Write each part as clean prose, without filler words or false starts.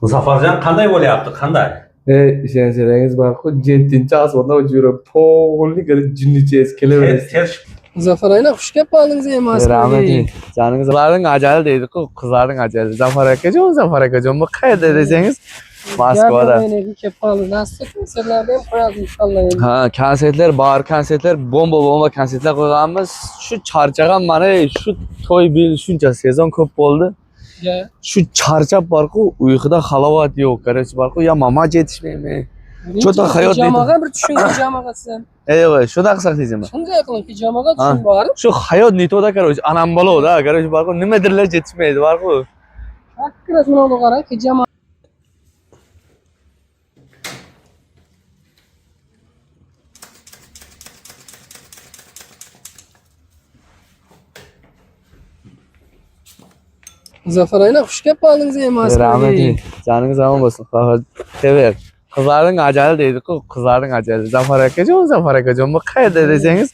Muzaffarjon qanday bo'lyapti? Qanday? Ishonsangiz barku 7-chi asrda yurib to'g'ri qilib jinnicha kelaverasiz. Ters Zafer ayna xush kelibdingiz emas. Rahmat. Janingizlarning ajali deydi-ku, qizlarning ajali. Zafar akajon, bu qayerda desangiz, Moskvada. Menga kelibdingiz. Nasib konsertlarda ham qo'yamiz inshaalloh. Ha, konsertlar bor, konsertlar bomba konsertlar qo'yganmiz. Shu charchagan mana shu to'y bil shuncha sezon ko'p bo'ldi. Shu charchab borku, uyquda halovat yo'q. Qaraysiz borku, ya mama yetishmaymi? Cho'ta hayot deydi. Jamoaga bir tushunga jamoaga sen. Yo'q, shunda qilsak deyman. Shunday qiling ki jamoaga tushun bor. Shu hayot nitoda qaraysiz, anam bo'ladi, qaraysiz borku, nimadirlar yetishmaydi borku. Hakikaten bunu qara ki jamoa Zafer ayna xush kelibdingiz emas. Rahmat. Janingiz omon bo'lsin. Sever. Qizlarning ajali deydi-ku, qizlarning ajali. Zafar akajon, bu qayerda desangiz,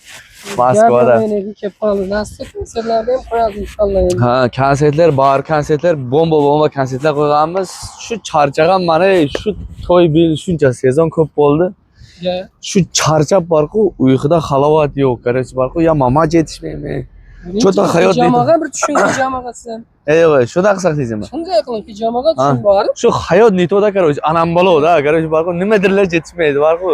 Moskvada. Menga kelibdingiz. Nasib konsertlarda ham qo'yamiz inshaalloh. Ha, konsertlar bor, konsertlar bomba konsertlar qo'yganmiz. Shu charchagan mana shu to'y bil shuncha sezon ko'p bo'ldi. Shu charchab borku, uyquda halovat yo'q. Qaraysiz borku, ya mama yetishmaymi? Cho'ta hayot deydi. Jamoaga bir tushunga jamoaga sen. Yo'q, shunda qilsak deyman. Shunday qiling ki jamoaga tushun bor. Shu hayot nitoda qaraysiz, anam bo'ladi, qaraysiz borku, nimadirlar yetishmaydi borku.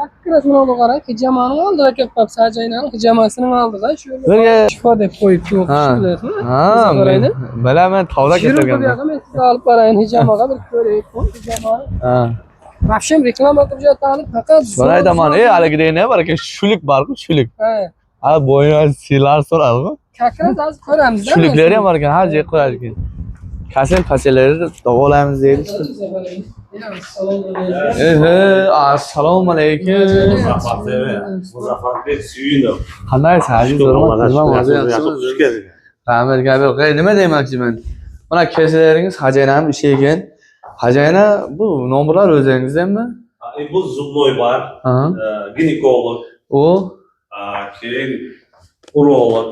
Hakikaten bunu qara ki jamoaning oldida kelib qolsa, ajayning jamoasining oldida shu shifo deb qo'yib yo'q shularni. Ha, bilaman, tavla ketirganman. Men sizni olib borayin jamoaga bir ko'raylik. Jamoa. Ha. Mashim reklama qilib jatani faqat Bana aytaman, haligi ne var ki şulik barku, şulik. Ha. Ha, boyuna silar sorardı. Kakrat az ko'ramiz. Şulikleri ham var ki, her şey koyar ki. Kaseleri de doğulayımız değil işte. Assalomu alaykum. Muzaffar Bey suyunib. Qanday siz Xush keldingiz. Rahmat gapir. Nima demoqchiman? Mana kesalaringiz Hajaynaning ishi ekan. Hajayna bu nomerlar o'zingizdanmi? Bu zubnoy bor, ginekolog, O. keyin urolog,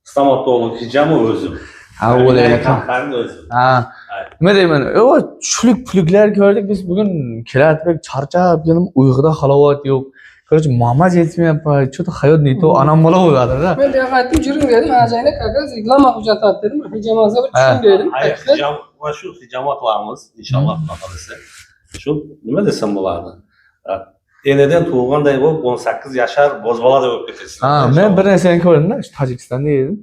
stomatolog, hijami o'zim. Ha, o'ylayapman. O'zim. Ha. Nima deyman? O chulik-puliklar ko'rdik biz bugun kelatbek charchab, yenim uyquda halovat yo'q. Короче, mama yetmayapti. Cho'ta hayot nito, anam bola bo'ladi-da. Men bu yoqqa aytdim, juring dedim. Ajayna kakrat reklama qilib jatadi dedim. Hijamaga bir tushun dedim. Hijam va shu hijama qilamiz inshaalloh xohlasa. Shu nima desam bo'ladi? Enadan tug'ilganday bo'lib 18 yashar bo'zbola bo'lib ketasiz. Ha, men bir narsani ko'rdim-da, Tojikistonda edim.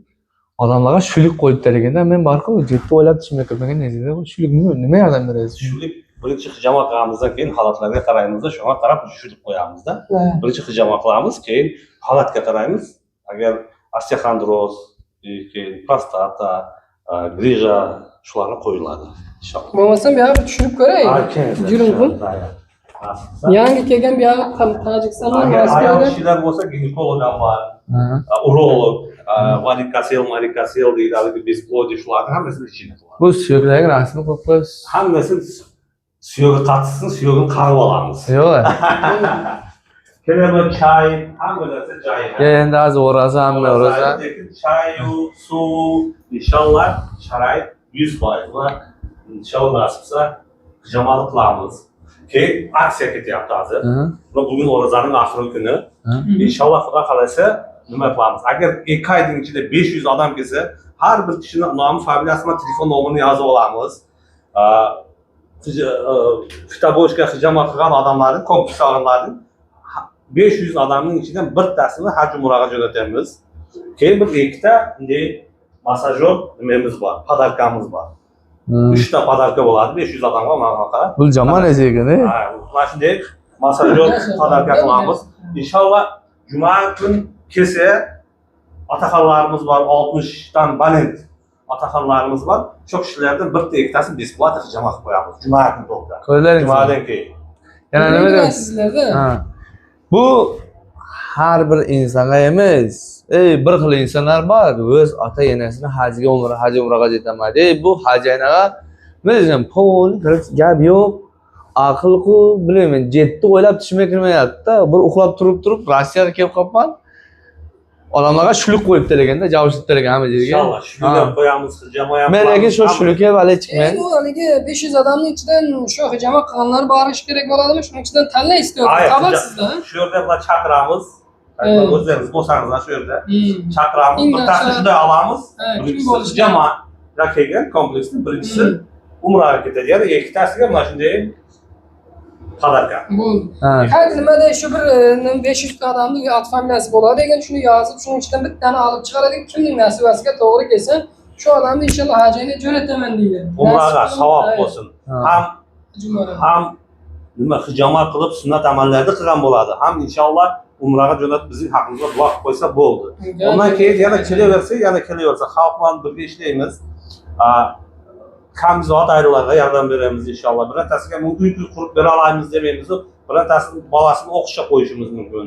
Odamlarga shulik qo'yibdilar ekanda, men barqib jetni o'ylab tushunmay turgan narsada, shulik nima yordam beradi? Shulik birinchi hijama qilganimizdan keyin holatlarga qaraymiz-da, shunga qarab shulik qo'yamiz-da. Birinchi hijama qilamiz, keyin holatga qaraymiz. Agar osteoxondroz, keyin prostata, grija shularni qo'yiladi inshaalloh. Bo'lmasam bu yoqqa tushunib ko'ray. Juring qil. Yangi kelgan bu yoqqa Tojikistondan Agar ayol Moskvada kishilar bo'lsa ginekolog ham bor, urolog, varikosil deydi, haligi besplodie shularni hammasini ichida qiladi. Bu suyaklarga rasmini qo'yib qo'yasiz. Hammasini suyog'i qattiqsin, suyog'ini qarg'ib olamiz. Yo'q. Keladi choy, hamma narsa joyida. Endi hozir o'rasanmi, o'rasan. Lekin choy, suv, inshaalloh sharoit 100% va inshaalloh nasib bo'lsa hijomani qilamiz. Keyin aksiya ketyapti hozir. Bugun o'razaning oxirgi kuni. Inshaalloh Xudo xolasa nima qilamiz? Agar 2 oyning ichida 500 odam kelsa, har bir kishining nomi, familiyasi va telefon nomerini yozib olamiz. Fitaboshga hijoma qilgan odamlarning, kompleks odamlarning 500 odamning ichidan birtasini haj umraga jo'natamiz. Keyin bir ikkita bunday masajyor nimamiz bor, podarkamiz bor. 3 ta podarka bo'ladi 500 odamga mana. Bu jamon ekan-a? Ha, mana shunday masajyor podarka qilamiz. Inshaalloh juma kun kelsa otaxonlarimiz bor, 60 dan baland otaxonlarimiz bor. Shu kishilardan bitta ikkitasi besplat hijoma qilib qo'yamiz. Juma kuni to'xta. Ko'rlaringiz. Jumadan keyin. Yana nima deysiz? sizlarda? Ha. Bu har bir insonga emas. Bir xil insonlar bor, o'z ota-enasini haj umraga jetamaydi. Bu hajaynaga bilsam, pul, gap yo'q. Aql-ku, bilmayman, jetni o'ylab tushmay kirmayapti-da. Bir uxlab turib Rossiyaga kelib qolman. odamlarga shuluk qo'yib deleganda, javshib delegan hamma yerga. İnşallah shuluk qo'yamiz, hijama ham. Men lekin shu shulukka vale chiqmaydi. Endi haligi 500 odamning ichidan shu hijama qilganlar borish kerak bo'ladimi? Shuning ichidan tanlaysiz xabarsizda. Shu yerda bular chaqiramiz. O'zlaringiz bo'lsangizlar shu yerda. Chaqiramiz, bir taxta shunday olamiz. Birinchisi hijama kelgan kompleksni, birinchisi umraga ketadigan, ikkitasiga mana shunday qadarga. Bo'ldi. Har nimada shu bir 500 ta odamning ot familiyasi bo'ladi degan shuni yozib, shuning ichidan bittani olib chiqaradigan kimning nasibasiga to'g'ri kelsa, shu odamni inshaalloh hajini jo'nataman deydi. Umraga savob bo'lsin. Ham nima hijama qilib sunnat amallarni qilgan bo'ladi. Ham inshaalloh umraga jo'natib bizning haqimizga duo qilib qo'ysa bo'ldi. Undan keyin yana kelaversa, xalq bilan birga ishlaymiz. Kamzod ayollarga yordam beramiz inshaalloh. Birontasiga uy qurib bera olamiz demaymiz. Birontasini bolasini o'qishga qo'yishimiz mumkin.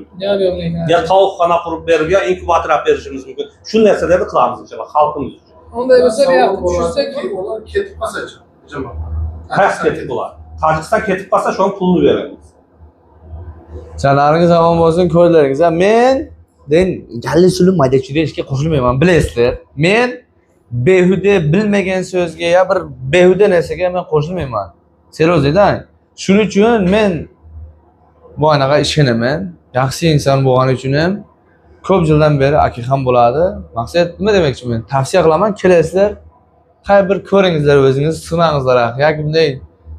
Ya tovuqxona qurib berib, yo inkubator olib berishimiz mumkin. Shu narsalarni qilamiz inshaalloh xalqimiz uchun. Unday bo'lsa, bu yoqqa tushirsak, ular ketib qolsa-chi? Qayerga ketib ular? Tojikiston ketib qolsa, shuni pulni beramiz. Janoringiz omon bo'lsin, ko'zlaringiz. Men galli sulum mayda-chuyda ishga qo'shilmayman, bilasizlar. Men behuda bilmagan so'zga ya bir behuda narsaga men qo'shilmayman. Seriyozdan. Shuning uchun men bu anaqa ishonaman. Yaxshi inson bo'lgani uchun ham ko'p yildan beri akam bo'ladi. Maqsad nima demoqchiman? Tavsiya qilaman, kelasizlar. Qay bir ko'ringizlar o'zingiz, sinangizlar. Yoki bunday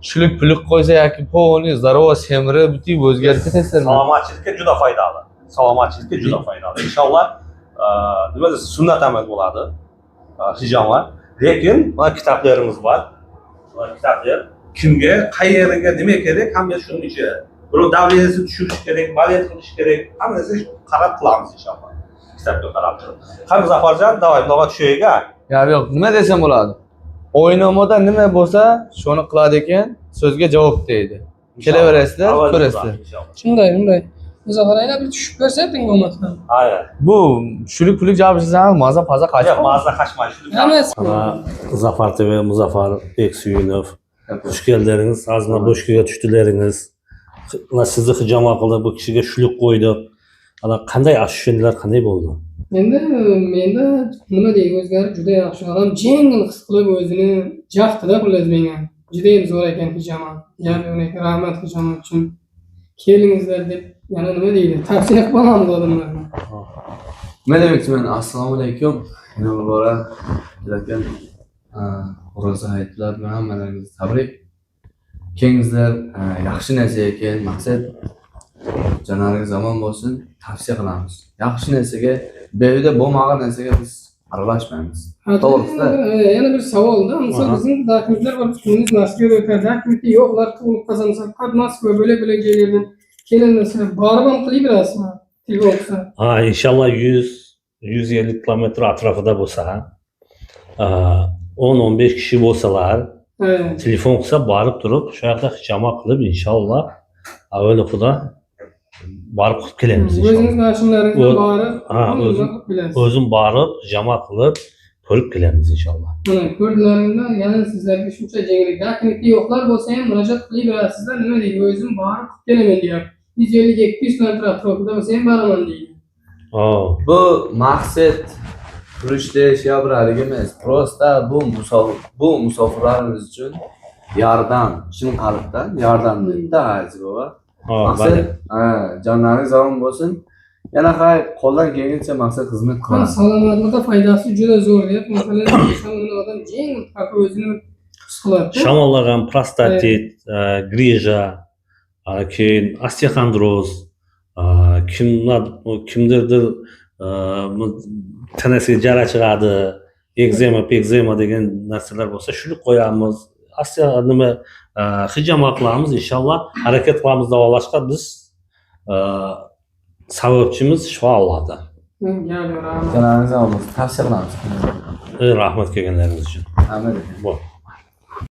shuluk-puluk qo'ysa yoki polni zarov semirib, bitib o'zgarib ketasizlar. Salomatchilikka juda foydali. Salomatchilikka juda foydali. Inshaalloh nima desa sunnat amal bo'ladi. Hijama. Lekin mana kitoblarimiz bor. Kitoblar kimga, qayerga, nima kerak, hamma shuni ichida. Buni davlatiyasi tushirish kerak, baliyat qilish kerak. Hammasi qarab qilamiz inshaalloh. Kitobga qarab turib. Ham Zafarjon, davay, bunaqa tushayga. Yo'q, nima desam bo'ladi? O'ynomada nima bo'lsa, shuni qiladi ekan, so'zga javob deydi. Kelaverasizlar, ko'rasizlar. Shunday. Muzafar aka bir tushib ko'rsating bo'lmasdan. Aynen. Bu shuluk-puluk javobsiz maza qaçmaydi. Mağaza kaçmaydı. Hammasi. Zafer TV, Muzaffar Beksuyunov. Hoş geldiniz. Ağzına boş köye düştüleriniz. Sizi hicama qildi, bu kishiga shuluk qo'ydi. Ana qanday ashunlar qanday bo'ldi? Menda nima deydi, o'zgarib juda yaxshi odam, jengil his qilib o'zini jaxtida qiladi menga. Juda ham zo'r ekan hijama. Ya'ni rahmat hijama uchun. Kelingizlar deb yana nima deydi? Tavsiya qilamiz odamlarga. Nima demoqchiman? Assalomu alaykum. Muborak. Lekin ro'za hayitlar bilan hammalaringizni tabrik. Kengizlar yaxshi narsa ekan, maqsad janoringiz omon bo'lsin, tavsiya qilamiz. Yaxshi narsaga, behuda bo'lmagan narsaga biz aralashmaymiz. To'g'risida. Yana bir savolda, misol bizning daklitlar bor, kunimiz Moskvada o'tadi, dakliti yo'qlar, tug'ilib qolsa, misol Moskva bo'lak-bo'lak joylardan kelinmasa, borib ham qilaverasizmi? Tilga Ha, inshaalloh 150 kilometr atrofida bo'lsa, 10-15 kishi bo'lsalar, telefon qilsa borib turib, shu yoqda hijama qilib inshaalloh avval xudo borib qilib kelamiz inshaalloh. O'zingiz mashinalaringizga borib, o'zim borib hijama qilib ko'rib kelamiz inshaalloh. Mana ko'rdilaringlar, yana sizlarga shuncha jenglik dakliti yo'qlar bo'lsa ham murojaat qilaverasizlar. Nima deydi? O'zim borib kelaman deyapti. 150-200 kilometr atrofida bo'lsa ham boraman deydi. Bu maqsad turishda şey bir hali emas. Prosta bu musofirlarimiz uchun yordam, shin qalbdan yordam debdi aziz baba. Maqsad jonlaringiz omon bo'lsin. Yana qo'ldan kelgancha maqsad xizmat qilamiz. Salomatlikka foydasi juda zo'r deb, masalan, odam jeng taqib o'zini his qiladi. Shamollarga prostatit, grija, keyin osteoxondroz, kimdirdir tanasiga jara chiqadi, ekzema degan narsalar bo'lsa, shuni qo'yamiz. Asya nima hijama qilamiz inshaalloh, harakat qilamiz davolashga. Biz sababchimiz shifo Allohdan. Janoringiz omon bo'lsin. Tavsiya qilamiz. Rahmat kelganlaringiz uchun. Amin.